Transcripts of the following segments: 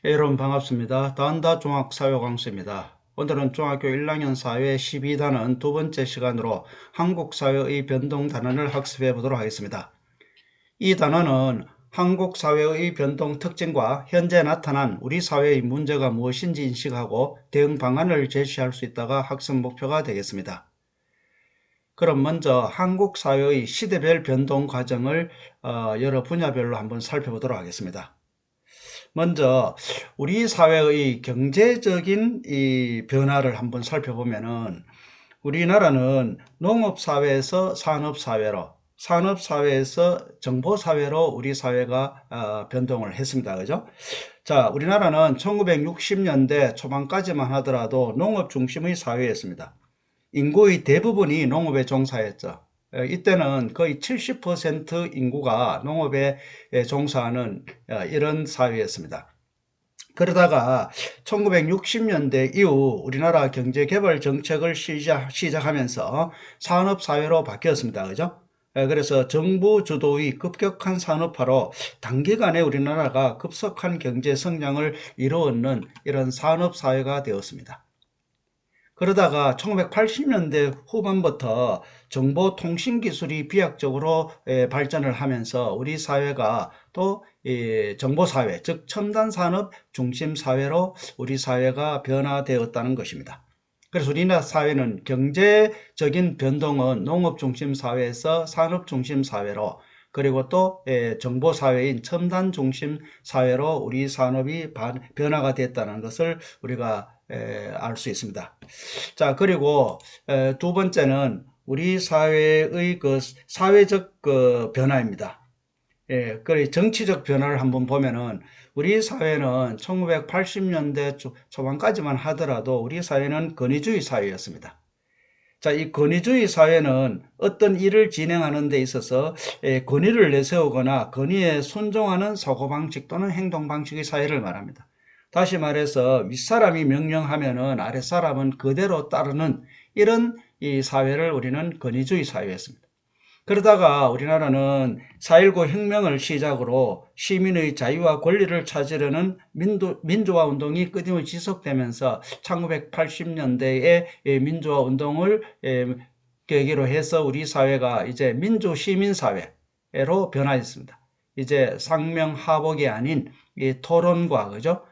여러분 반갑습니다. 다한다 종합사회강수입니다. 오늘은 중학교 1학년 사회 12단원 두 번째 시간으로 한국 사회의 변동 단원을 학습해 보도록 하겠습니다. 이 단원은 한국 사회의 변동 특징과 현재 나타난 우리 사회의 문제가 무엇인지 인식하고 대응 방안을 제시할 수 있다가 학습 목표가 되겠습니다. 그럼 먼저 한국 사회의 시대별 변동 과정을 여러 분야별로 한번 살펴보도록 하겠습니다. 먼저 우리 사회의 경제적인 이 변화를 한번 살펴보면은 우리나라는 농업사회에서 산업사회로, 산업사회에서 정보사회로 우리 사회가 변동을 했습니다. 그죠? 자, 우리나라는 1960년대 초반까지만 하더라도 농업 중심의 사회였습니다. 인구의 대부분이 농업에 종사했죠. 이때는 거의 70% 인구가 농업에 종사하는 이런 사회였습니다. 그러다가 1960년대 이후 우리나라 경제개발 정책을 시작하면서 산업사회로 바뀌었습니다. 그죠? 그래서 정부 주도의 급격한 산업화로 단기간에 우리나라가 급속한 경제 성장을 이루었는 이런 산업사회가 되었습니다. 그러다가 1980년대 후반부터 정보통신기술이 비약적으로 발전을 하면서 우리 사회가 또 정보사회, 즉 첨단산업 중심사회로 우리 사회가 변화되었다는 것입니다. 그래서 우리나라 사회는 경제적인 변동은 농업중심사회에서 산업중심사회로, 그리고 또 정보사회인 첨단중심사회로 우리 산업이 변화가 됐다는 것을 우리가 알 수 있습니다. 자, 그리고 두 번째는 우리 사회의 그 사회적 그 변화입니다. 그리고 정치적 변화를 한번 보면은 우리 사회는 1980년대 초반까지만 하더라도 우리 사회는 권위주의 사회였습니다. 자, 이 권위주의 사회는 어떤 일을 진행하는 데 있어서 권위를 내세우거나 권위에 순종하는 사고방식 또는 행동방식의 사회를 말합니다. 다시 말해서 윗사람이 명령하면은 아랫사람은 그대로 따르는 이런 이 사회를 우리는 권위주의 사회였습니다. 그러다가 우리나라는 4.19 혁명을 시작으로 시민의 자유와 권리를 찾으려는 민주화 운동이 끊임없이 지속되면서 1980년대에 민주화 운동을 계기로 해서 우리 사회가 이제 민주시민사회로 변화했습니다. 이제 상명하복이 아닌 이 토론과, 그죠?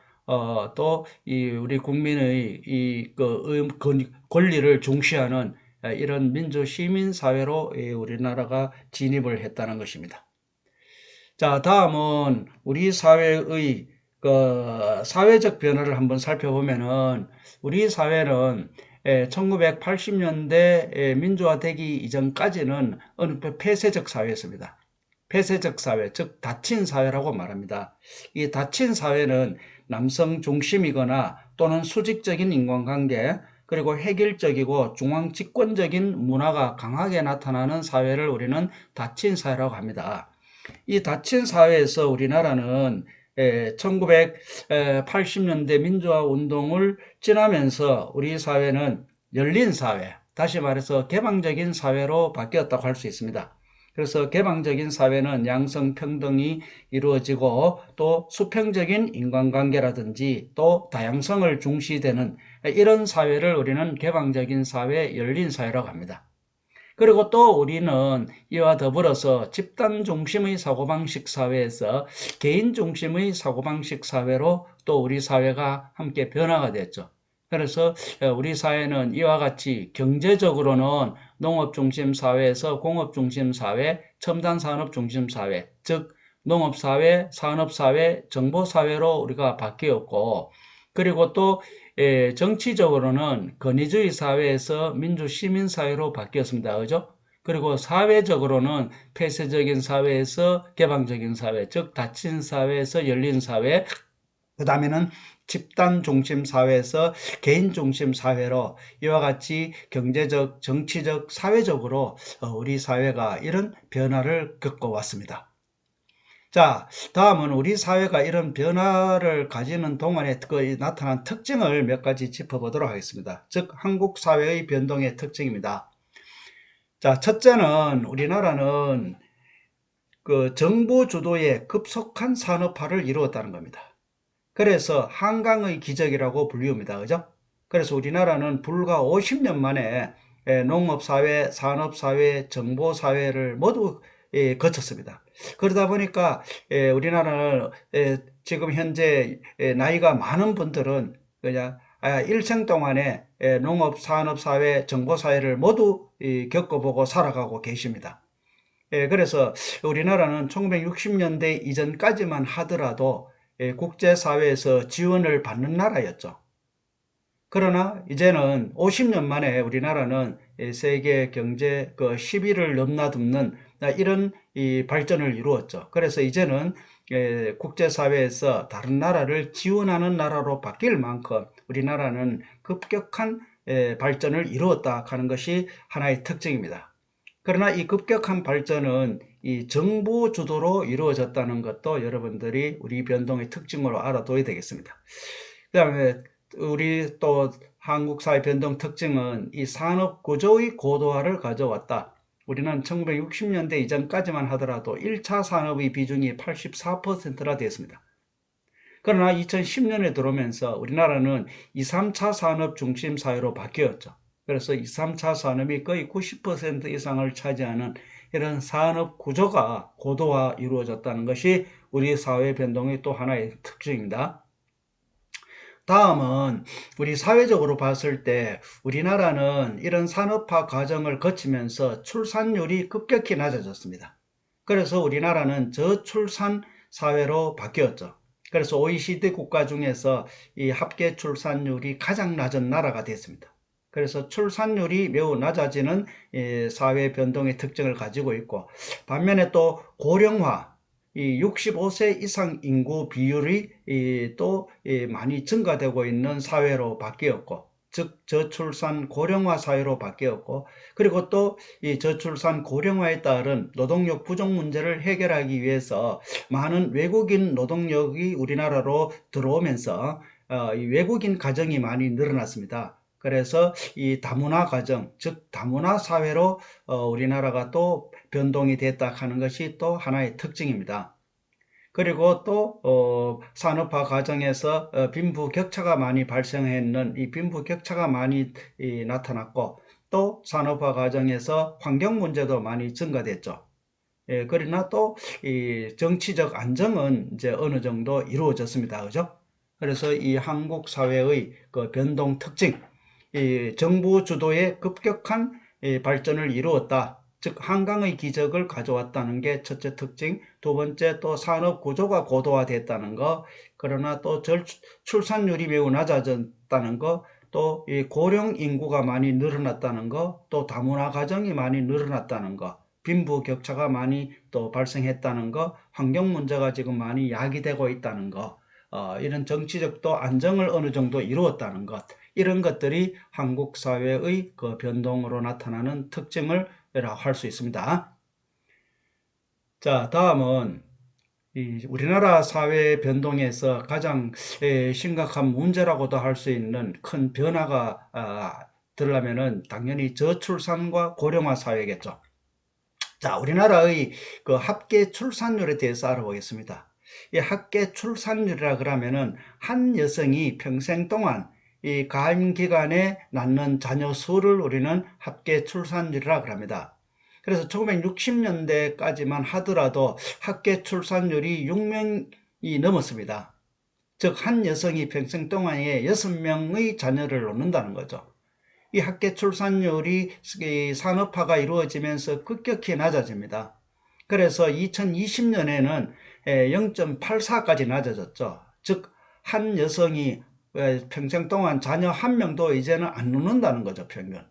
또 우리 국민의 권리를 중시하는 이런 민주 시민 사회로 우리나라가 진입을 했다는 것입니다. 자, 다음은 우리 사회의 사회적 변화를 한번 살펴보면은 우리 사회는 1980년대 민주화되기 이전까지는 어느 폐쇄적 사회였습니다. 폐쇄적 사회, 즉 닫힌 사회라고 말합니다. 이 닫힌 사회는 남성 중심이거나 또는 수직적인 인간관계, 그리고 획일적이고 중앙 집권적인 문화가 강하게 나타나는 사회를 우리는 닫힌 사회라고 합니다. 이 닫힌 사회에서 우리나라는 1980년대 민주화 운동을 지나면서 우리 사회는 열린 사회, 다시 말해서 개방적인 사회로 바뀌었다고 할 수 있습니다. 그래서 개방적인 사회는 양성평등이 이루어지고 또 수평적인 인간관계라든지 또 다양성을 중시되는 이런 사회를 우리는 개방적인 사회, 열린 사회라고 합니다. 그리고 또 우리는 이와 더불어서 집단 중심의 사고방식 사회에서 개인 중심의 사고방식 사회로 또 우리 사회가 함께 변화가 됐죠. 그래서 우리 사회는 이와 같이 경제적으로는 농업 중심 사회에서 공업 중심 사회, 첨단 산업 중심 사회, 즉 농업 사회, 산업 사회, 정보 사회로 우리가 바뀌었고, 그리고 또 정치적으로는 권위주의 사회에서 민주시민사회로 바뀌었습니다. 그죠? 그리고 사회적으로는 폐쇄적인 사회에서 개방적인 사회, 즉 닫힌 사회에서 열린 사회, 그 다음에는 집단 중심 사회에서 개인 중심 사회로 이와 같이 경제적, 정치적, 사회적으로 우리 사회가 이런 변화를 겪어왔습니다. 자, 다음은 우리 사회가 이런 변화를 가지는 동안에 나타난 특징을 몇 가지 짚어보도록 하겠습니다. 즉, 한국 사회의 변동의 특징입니다. 자, 첫째는 우리나라는 그 정부 주도의 급속한 산업화를 이루었다는 겁니다. 그래서 한강의 기적이라고 불리웁니다. 그죠? 그래서 우리나라는 불과 50년 만에 농업사회, 산업사회, 정보사회를 모두 거쳤습니다. 그러다 보니까 우리나라는 지금 현재 나이가 많은 분들은 그냥 일생 동안에 농업, 산업, 사회, 정보 사회를 모두 겪어보고 살아가고 계십니다. 그래서 우리나라는 1960년대 이전까지만 하더라도 국제사회에서 지원을 받는 나라였죠. 그러나 이제는 50년 만에 우리나라는 세계 경제 그 10위를 넘나듭는 이런 발전을 이루었죠. 그래서 이제는 국제사회에서 다른 나라를 지원하는 나라로 바뀔 만큼 우리나라는 급격한 발전을 이루었다 하는 것이 하나의 특징입니다. 그러나 이 급격한 발전은 이 정부 주도로 이루어졌다는 것도 여러분들이 우리 변동의 특징으로 알아둬야 되겠습니다. 그 다음에 우리 또 한국 사회 변동 특징은 이 산업 구조의 고도화를 가져왔다. 우리는 1960년대 이전까지만 하더라도 1차 산업의 비중이 84%나 되었습니다. 그러나 2010년에 들어오면서 우리나라는 2, 3차 산업 중심 사회로 바뀌었죠. 그래서 2, 3차 산업이 거의 90% 이상을 차지하는 이런 산업 구조가 고도화 이루어졌다는 것이 우리 사회 변동의 또 하나의 특징입니다. 다음은 우리 사회적으로 봤을 때 우리나라는 이런 산업화 과정을 거치면서 출산율이 급격히 낮아졌습니다. 그래서 우리나라는 저출산 사회로 바뀌었죠. 그래서 OECD 국가 중에서 이 합계 출산율이 가장 낮은 나라가 됐습니다. 그래서 출산율이 매우 낮아지는 사회 변동의 특징을 가지고 있고, 반면에 또 고령화, 이 65세 이상 인구 비율이 또 많이 증가되고 있는 사회로 바뀌었고, 즉 저출산 고령화 사회로 바뀌었고, 그리고 또 이 저출산 고령화에 따른 노동력 부족 문제를 해결하기 위해서 많은 외국인 노동력이 우리나라로 들어오면서 이 외국인 가정이 많이 늘어났습니다. 그래서 이 다문화 가정, 즉 다문화 사회로 우리나라가 또 변동이 됐다 하는 것이 또 하나의 특징입니다. 그리고 또 산업화 과정에서 빈부 격차가 많이 발생했는 이 빈부 격차가 많이 나타났고, 또 산업화 과정에서 환경 문제도 많이 증가됐죠. 그러나 또 이 정치적 안정은 이제 어느 정도 이루어졌습니다. 그죠? 그래서 이 한국 사회의 그 변동 특징, 이 정부 주도의 급격한 발전을 이루었다. 즉 한강의 기적을 가져왔다는 게 첫째 특징. 두 번째, 또 산업 구조가 고도화됐다는 거. 그러나 또 출산율이 매우 낮아졌다는 거. 또 이 고령 인구가 많이 늘어났다는 거. 또 다문화 가정이 많이 늘어났다는 거. 빈부 격차가 많이 또 발생했다는 거. 환경 문제가 지금 많이 야기되고 있다는 거. 이런 정치적 또 안정을 어느 정도 이루었다는 것. 이런 것들이 한국 사회의 그 변동으로 나타나는 특징을 할 수 있습니다. 자, 다음은 우리나라 사회 변동에서 가장 심각한 문제라고도 할 수 있는 큰 변화가 들려면은 당연히 저출산과 고령화 사회겠죠. 자, 우리나라의 그 합계 출산율에 대해서 알아보겠습니다. 이 합계 출산율이라 그러면은 한 여성이 평생 동안 이 가임 기간에 낳는 자녀 수를 우리는 합계 출산율이라 그럽니다. 그래서 1960년대까지만 하더라도 합계 출산율이 6명이 넘었습니다. 즉 한 여성이 평생 동안에 6명의 자녀를 낳는다는 거죠. 이 합계 출산율이 산업화가 이루어지면서 급격히 낮아집니다. 그래서 2020년에는 0.84까지 낮아졌죠. 즉 한 여성이 평생 동안 자녀 한 명도 이제는 안 낳는다는 거죠, 평균.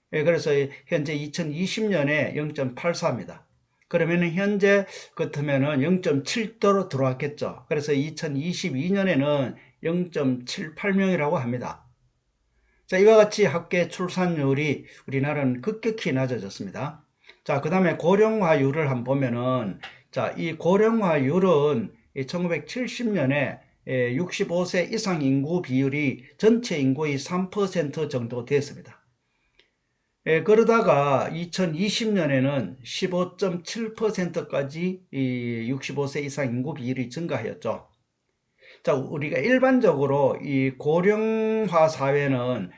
그래서 현재 2020년에 0.84입니다. 그러면 현재 같으면은 0.7도로 들어왔겠죠. 그래서 2022년에는 0.78명이라고 합니다. 자, 이와 같이 합계 출산율이 우리나라는 급격히 낮아졌습니다. 자, 그 다음에 고령화율을 한번 보면은, 자, 이 고령화율은 1970년에 65세 이상 인구 비율이 전체 인구의 3% 정도 됐습니다. 그러다가 2020년에는 15.7%까지 이 65세 이상 인구 비율이 증가하였죠. 자, 우리가 일반적으로 이 고령화 사회는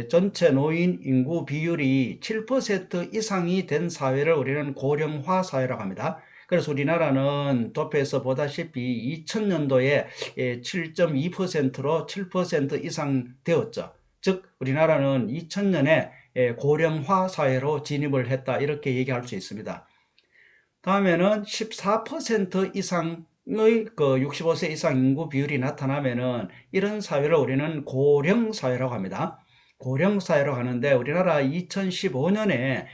전체 노인 인구 비율이 7% 이상이 된 사회를 우리는 고령화 사회라고 합니다. 그래서 우리나라는 도표에서 보다시피 2000년도에 7.2%로 7% 이상 되었죠. 즉 우리나라는 2000년에 고령화 사회로 진입을 했다, 이렇게 얘기할 수 있습니다. 다음에는 14% 이상의 그 65세 이상 인구 비율이 나타나면은 이런 사회를 우리는 고령 사회라고 합니다. 고령 사회로 하는데 우리나라 2015년에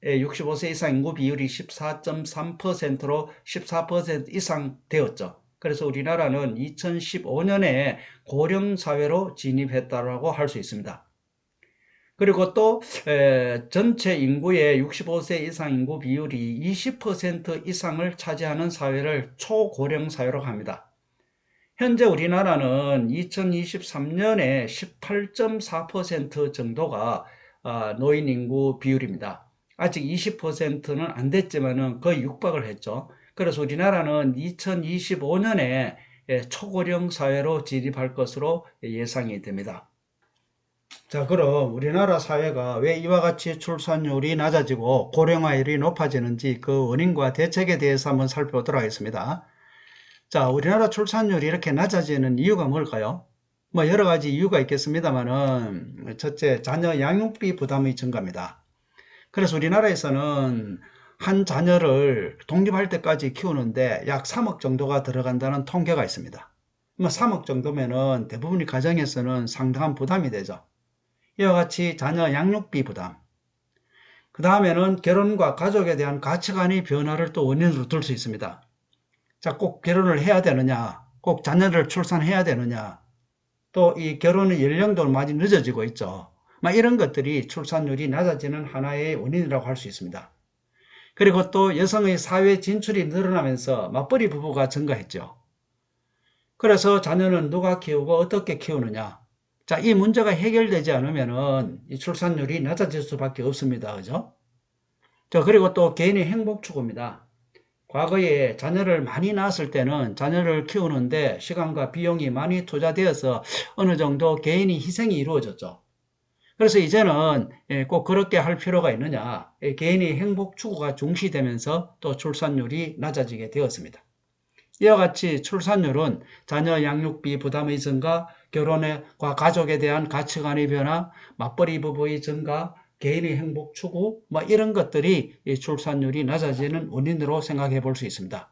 65세 이상 인구 비율이 14.3%로 14% 이상 되었죠. 그래서 우리나라는 2015년에 고령 사회로 진입했다라고 할 수 있습니다. 그리고 또 전체 인구의 65세 이상 인구 비율이 20% 이상을 차지하는 사회를 초고령 사회로 합니다. 현재 우리나라는 2023년에 18.4% 정도가 노인 인구 비율입니다. 아직 20%는 안 됐지만은 거의 육박을 했죠. 그래서 우리나라는 2025년에 초고령 사회로 진입할 것으로 예상이 됩니다. 자, 그럼 우리나라 사회가 왜 이와 같이 출산율이 낮아지고 고령화율이 높아지는지 그 원인과 대책에 대해서 한번 살펴보도록 하겠습니다. 자, 우리나라 출산율이 이렇게 낮아지는 이유가 뭘까요? 뭐 여러 가지 이유가 있겠습니다만은 첫째, 자녀 양육비 부담의 증가입니다. 그래서 우리나라에서는 한 자녀를 독립할 때까지 키우는데 약 3억 정도가 들어간다는 통계가 있습니다. 뭐 3억 정도면은 대부분의 가정에서는 상당한 부담이 되죠. 이와 같이 자녀 양육비 부담, 그 다음에는 결혼과 가족에 대한 가치관의 변화를 또 원인으로 들 수 있습니다. 자, 꼭 결혼을 해야 되느냐, 꼭 자녀를 출산해야 되느냐, 또 이 결혼의 연령도 많이 늦어지고 있죠. 이런 것들이 출산율이 낮아지는 하나의 원인이라고 할 수 있습니다. 그리고 또 여성의 사회 진출이 늘어나면서 맞벌이 부부가 증가했죠. 그래서 자녀는 누가 키우고 어떻게 키우느냐, 자, 이 문제가 해결되지 않으면은 이 출산율이 낮아질 수밖에 없습니다. 그죠? 자, 그리고 또 개인의 행복 추구입니다. 과거에 자녀를 많이 낳았을 때는 자녀를 키우는데 시간과 비용이 많이 투자되어서 어느 정도 개인의 희생이 이루어졌죠. 그래서 이제는 꼭 그렇게 할 필요가 있느냐, 개인의 행복 추구가 중시되면서 또 출산율이 낮아지게 되었습니다. 이와 같이 출산율은 자녀 양육비 부담의 증가, 결혼과 가족에 대한 가치관의 변화, 맞벌이 부부의 증가, 개인의 행복 추구, 이런 것들이 출산율이 낮아지는 원인으로 생각해 볼 수 있습니다.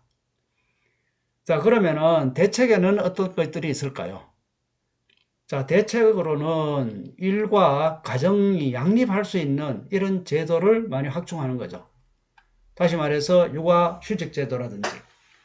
자, 그러면은 대책에는 어떤 것들이 있을까요? 자, 대책으로는 일과 가정이 양립할 수 있는 이런 제도를 많이 확충하는 거죠. 다시 말해서 육아휴직 제도라든지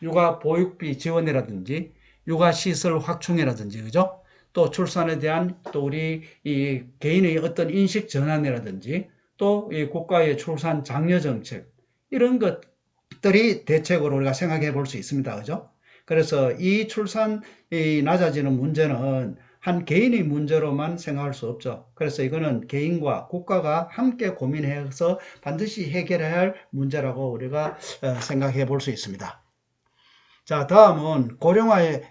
육아 보육비 지원이라든지 육아시설 확충이라든지, 그죠? 또 출산에 대한 또 우리 이 개인의 어떤 인식 전환이라든지 또 이 국가의 출산 장려 정책, 이런 것들이 대책으로 우리가 생각해 볼 수 있습니다. 그죠? 그래서 이 출산이 낮아지는 문제는 한 개인의 문제로만 생각할 수 없죠. 그래서 이거는 개인과 국가가 함께 고민해서 반드시 해결해야 할 문제라고 우리가 생각해 볼 수 있습니다. 자, 다음은 고령화의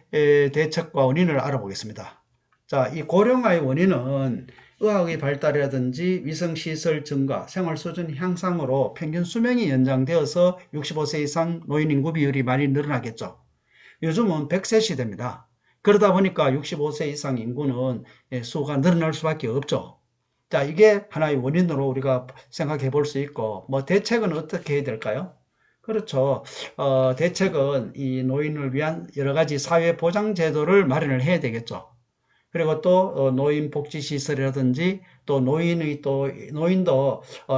대책과 원인을 알아보겠습니다. 자, 이 고령화의 원인은 의학의 발달이라든지 위생시설 증가, 생활 수준 향상으로 평균 수명이 연장되어서 65세 이상 노인 인구 비율이 많이 늘어나겠죠. 요즘은 100세 시대입니다. 그러다 보니까 65세 이상 인구는 수가 늘어날 수밖에 없죠. 자, 이게 하나의 원인으로 우리가 생각해 볼 수 있고, 대책은 어떻게 해야 될까요? 그렇죠. 대책은 이 노인을 위한 여러 가지 사회 보장 제도를 마련을 해야 되겠죠. 그리고 또 노인 복지 시설이라든지 또 노인도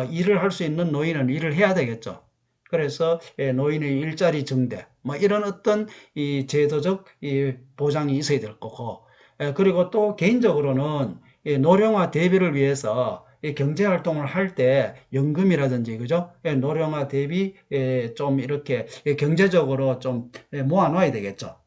일을 할 수 있는 노인은 일을 해야 되겠죠. 그래서 노인의 일자리 증대, 이런 어떤 이 제도적 이 보장이 있어야 될 거고, 그리고 또 개인적으로는 노령화 대비를 위해서 경제활동을 할 때 연금이라든지, 그죠? 노령화 대비 좀 이렇게 경제적으로 좀 모아놔야 되겠죠.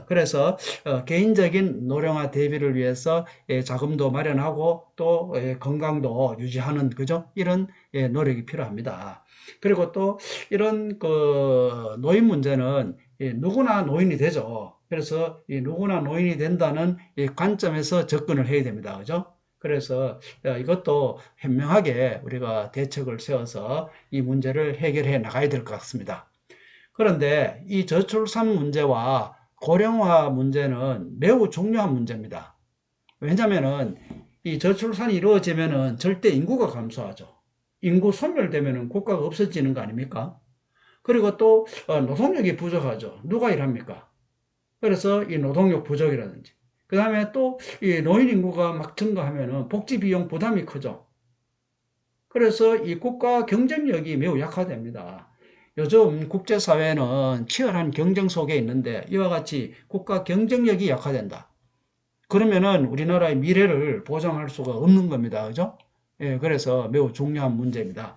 그래서 개인적인 노령화 대비를 위해서 자금도 마련하고 또 건강도 유지하는, 그죠? 이런 노력이 필요합니다. 그리고 또 이런 그 노인 문제는 누구나 노인이 되죠. 그래서 이 누구나 노인이 된다는 이 관점에서 접근을 해야 됩니다. 그죠? 그래서 이것도 현명하게 우리가 대책을 세워서 이 문제를 해결해 나가야 될 것 같습니다. 그런데 이 저출산 문제와 고령화 문제는 매우 중요한 문제입니다. 왜냐면은 이 저출산이 이루어지면은 절대 인구가 감소하죠. 인구 소멸되면은 국가가 없어지는 거 아닙니까? 그리고 또 노동력이 부족하죠. 누가 일합니까? 그래서 이 노동력 부족이라든지. 그 다음에 또 이 노인 인구가 막 증가하면은 복지 비용 부담이 크죠. 그래서 이 국가 경쟁력이 매우 약화됩니다. 요즘 국제사회는 치열한 경쟁 속에 있는데 이와 같이 국가 경쟁력이 약화된다. 그러면은 우리나라의 미래를 보장할 수가 없는 겁니다. 그죠? 예, 그래서 매우 중요한 문제입니다.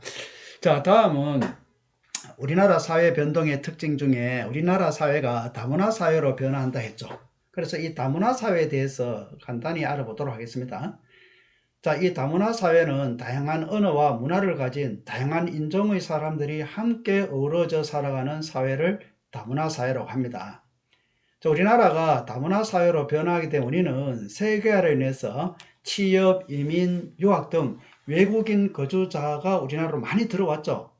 자, 다음은 우리나라 사회 변동의 특징 중에 우리나라 사회가 다문화 사회로 변화한다 했죠. 그래서 이 다문화 사회에 대해서 간단히 알아보도록 하겠습니다. 자, 이 다문화 사회는 다양한 언어와 문화를 가진 다양한 인종의 사람들이 함께 어우러져 살아가는 사회를 다문화 사회라고 합니다. 자, 우리나라가 다문화 사회로 변화하게 된 원인은 세계화로 인해서 취업, 이민, 유학 등 외국인 거주자가 우리나라로 많이 들어왔죠.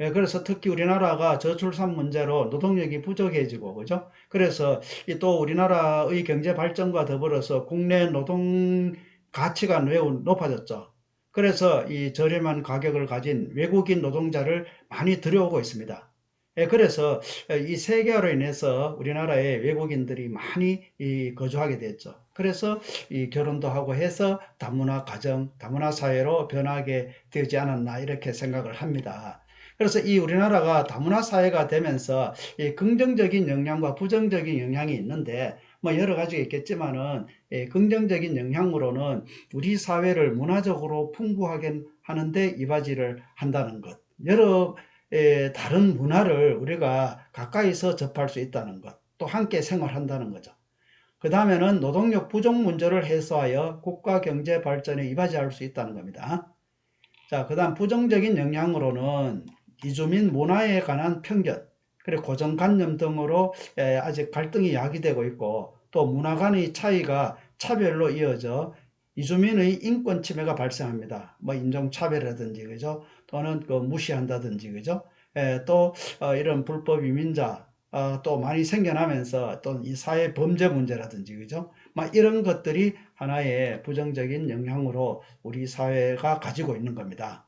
예, 그래서 특히 우리나라가 저출산 문제로 노동력이 부족해지고, 그죠? 그래서 또 우리나라의 경제 발전과 더불어서 국내 노동 가치가 매우 높아졌죠. 그래서 이 저렴한 가격을 가진 외국인 노동자를 많이 들여오고 있습니다. 예, 그래서 이 세계화로 인해서 우리나라에 외국인들이 많이 거주하게 됐죠. 그래서 이 결혼도 하고 해서 다문화 가정, 다문화 사회로 변하게 되지 않았나 이렇게 생각을 합니다. 그래서 이 우리나라가 다문화 사회가 되면서 이 긍정적인 영향과 부정적인 영향이 있는데 뭐 여러 가지가 있겠지만은 긍정적인 영향으로는 우리 사회를 문화적으로 풍부하게 하는데 이바지를 한다는 것. 여러 다른 문화를 우리가 가까이서 접할 수 있다는 것. 또 함께 생활한다는 거죠. 그 다음에는 노동력 부족 문제를 해소하여 국가 경제 발전에 이바지할 수 있다는 겁니다. 자, 그 다음 부정적인 영향으로는 이주민 문화에 관한 편견, 그리고 고정관념 등으로 아직 갈등이 야기되고 있고 또 문화 간의 차이가 차별로 이어져 이주민의 인권 침해가 발생합니다. 뭐 인종차별이라든지 그죠? 또는 그 무시한다든지 그죠? 또 이런 불법 이민자 또 많이 생겨나면서 또 이 사회 범죄 문제라든지 그죠? 막 이런 것들이 하나의 부정적인 영향으로 우리 사회가 가지고 있는 겁니다.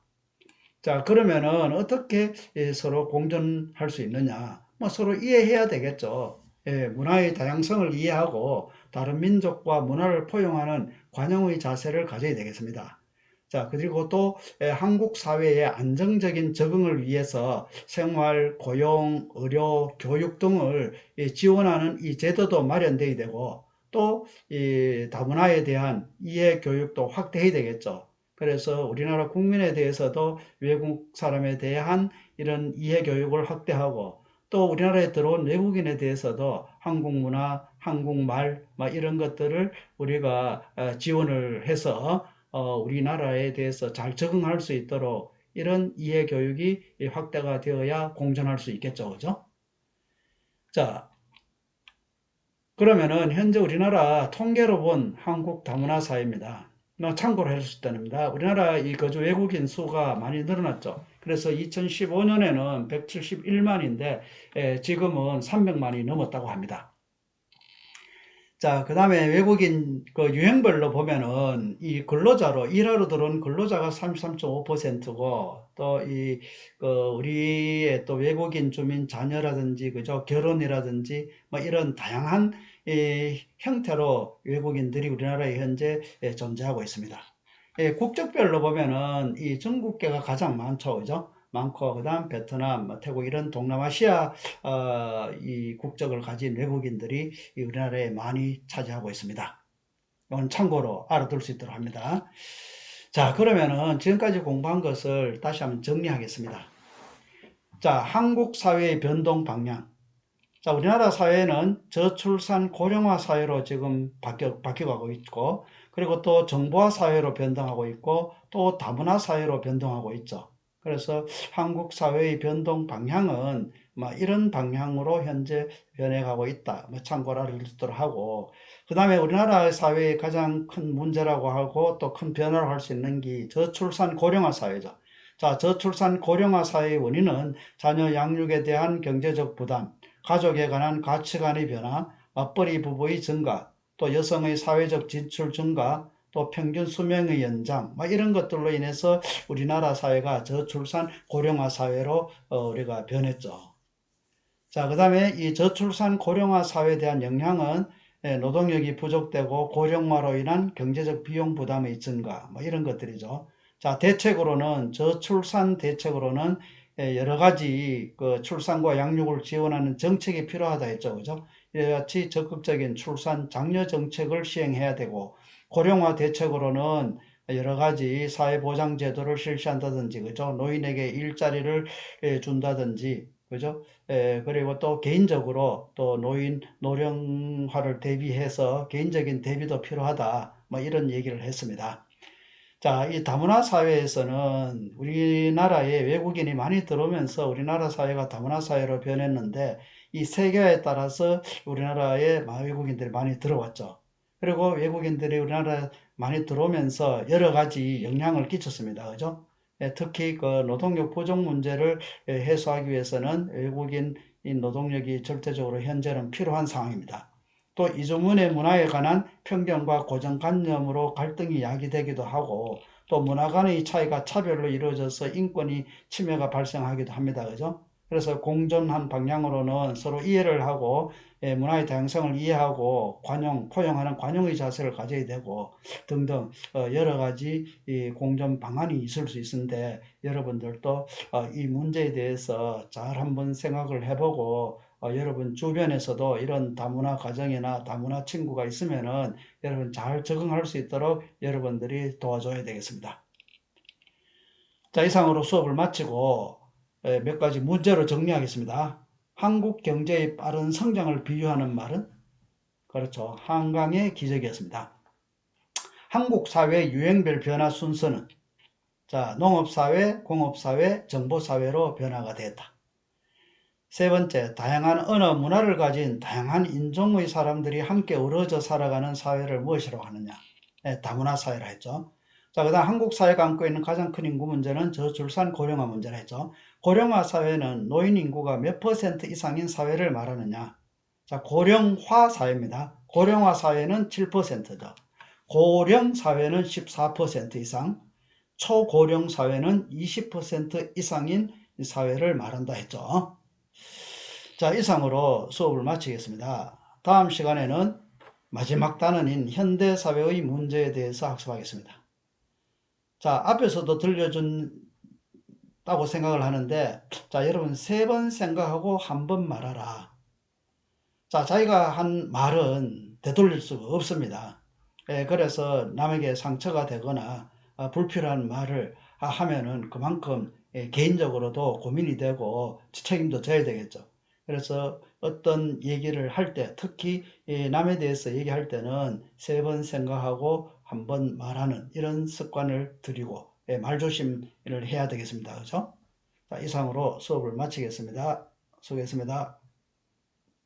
자, 그러면은 어떻게 서로 공존할 수 있느냐? 뭐 서로 이해해야 되겠죠. 예, 문화의 다양성을 이해하고 다른 민족과 문화를 포용하는 관용의 자세를 가져야 되겠습니다. 자, 그리고 또 한국 사회의 안정적인 적응을 위해서 생활, 고용, 의료, 교육 등을 지원하는 이 제도도 마련돼야 되고 또 이 다문화에 대한 이해 교육도 확대해야 되겠죠. 그래서 우리나라 국민에 대해서도 외국 사람에 대한 이런 이해 교육을 확대하고 또 우리나라에 들어온 외국인에 대해서도 한국 문화, 한국말 이런 것들을 우리가 지원을 해서 우리나라에 대해서 잘 적응할 수 있도록 이런 이해 교육이 확대가 되어야 공존할 수 있겠죠. 그죠? 자, 그러면은 현재 우리나라 통계로 본 한국 다문화 사회입니다. 참고로 해주실 때입니다. 우리나라 이 거주 외국인 수가 많이 늘어났죠. 그래서 2015년에는 171만인데 지금은 300만이 넘었다고 합니다. 자, 그 다음에 외국인 그 유형별로 보면은 이 근로자로 일하러 들어온 근로자가 33.5%고 또 이 그 우리의 또 외국인 주민 자녀라든지 그죠 결혼이라든지 뭐 이런 다양한 이 형태로 외국인들이 우리나라에 현재 존재하고 있습니다. 국적별로 보면은 이 중국계가 가장 많죠, 그죠? 많고 그다음 베트남, 태국 이런 동남아시아 이 국적을 가진 외국인들이 우리나라에 많이 차지하고 있습니다. 이건 참고로 알아둘 수 있도록 합니다. 자, 그러면은 지금까지 공부한 것을 다시 한번 정리하겠습니다. 자, 한국 사회의 변동 방향. 자, 우리나라 사회는 저출산 고령화 사회로 지금 바뀌어가고 있고, 그리고 또 정보화 사회로 변동하고 있고, 또 다문화 사회로 변동하고 있죠. 그래서 한국 사회의 변동 방향은 막 이런 방향으로 현재 변해가고 있다. 뭐 참고를 알려주도록 하고, 그 다음에 우리나라 사회의 가장 큰 문제라고 하고 또 큰 변화를 할 수 있는 게 저출산 고령화 사회죠. 자, 저출산 고령화 사회의 원인은 자녀 양육에 대한 경제적 부담, 가족에 관한 가치관의 변화, 맞벌이 부부의 증가, 또 여성의 사회적 진출 증가, 또 평균 수명의 연장, 뭐 이런 것들로 인해서 우리나라 사회가 저출산 고령화 사회로 우리가 변했죠. 자, 그 다음에 이 저출산 고령화 사회에 대한 영향은 노동력이 부족되고 고령화로 인한 경제적 비용 부담의 증가, 뭐 이런 것들이죠. 자, 대책으로는 저출산 대책으로는 여러 가지 그 출산과 양육을 지원하는 정책이 필요하다 했죠, 그죠? 이와 같이 적극적인 출산 장려 정책을 시행해야 되고, 고령화 대책으로는 여러 가지 사회보장 제도를 실시한다든지, 그죠? 노인에게 일자리를 준다든지, 그죠? 그리고 또 개인적으로 또 노인 노령화를 대비해서 개인적인 대비도 필요하다. 뭐 이런 얘기를 했습니다. 자, 이 다문화 사회에서는 우리나라에 외국인이 많이 들어오면서 우리나라 사회가 다문화 사회로 변했는데, 이 세계화에 따라서 우리나라에 외국인들이 많이 들어왔죠. 그리고 외국인들이 우리나라에 많이 들어오면서 여러 가지 영향을 끼쳤습니다. 그죠? 특히 그 노동력 부족 문제를 해소하기 위해서는 외국인 노동력이 절대적으로 현재는 필요한 상황입니다. 또 이주문의 문화에 관한 편견과 고정관념으로 갈등이 야기되기도 하고, 또 문화 간의 차이가 차별로 이루어져서 인권이 침해가 발생하기도 합니다. 그죠? 그래서 공존한 방향으로는 서로 이해를 하고 문화의 다양성을 이해하고 포용하는 관용의 자세를 가져야 되고 등등 여러 가지 공존 방안이 있을 수 있는데, 여러분들도 이 문제에 대해서 잘 한번 생각을 해보고 여러분 주변에서도 이런 다문화 가정이나 다문화 친구가 있으면은 여러분 잘 적응할 수 있도록 여러분들이 도와줘야 되겠습니다. 자, 이상으로 수업을 마치고 몇 가지 문제로 정리하겠습니다. 한국 경제의 빠른 성장을 비유하는 말은, 그렇죠, 한강의 기적이었습니다. 한국 사회 유행별 변화 순서는, 자, 농업사회, 공업사회, 정보사회로 변화가 됐다. 세 번째, 다양한 언어, 문화를 가진 다양한 인종의 사람들이 함께 어우러져 살아가는 사회를 무엇이라고 하느냐? 다문화 사회라 했죠. 자, 그 다음 한국 사회가 안고 있는 가장 큰 인구 문제는 저출산 고령화 문제라 했죠. 고령화 사회는 노인 인구가 몇 퍼센트 이상인 사회를 말하느냐? 자, 고령화 사회입니다. 고령화 사회는 7%죠. 고령 사회는 14% 이상, 초고령 사회는 20% 이상인 사회를 말한다 했죠. 자, 이상으로 수업을 마치겠습니다. 다음 시간에는 마지막 단원인 현대사회의 문제에 대해서 학습하겠습니다. 자, 앞에서도 들려준다고 생각을 하는데, 자, 여러분 3번 생각하고 한 번 말하라. 자, 자기가 한 말은 되돌릴 수가 없습니다. 그래서 남에게 상처가 되거나 불필요한 말을 하면은 그만큼 개인적으로도 고민이 되고 책임도 져야 되겠죠. 그래서 어떤 얘기를 할 때, 특히 남에 대해서 얘기할 때는 3번 생각하고 한 번 말하는 이런 습관을 들이고 말조심을 해야 되겠습니다. 그죠? 자, 이상으로 수업을 마치겠습니다. 수고했습니다.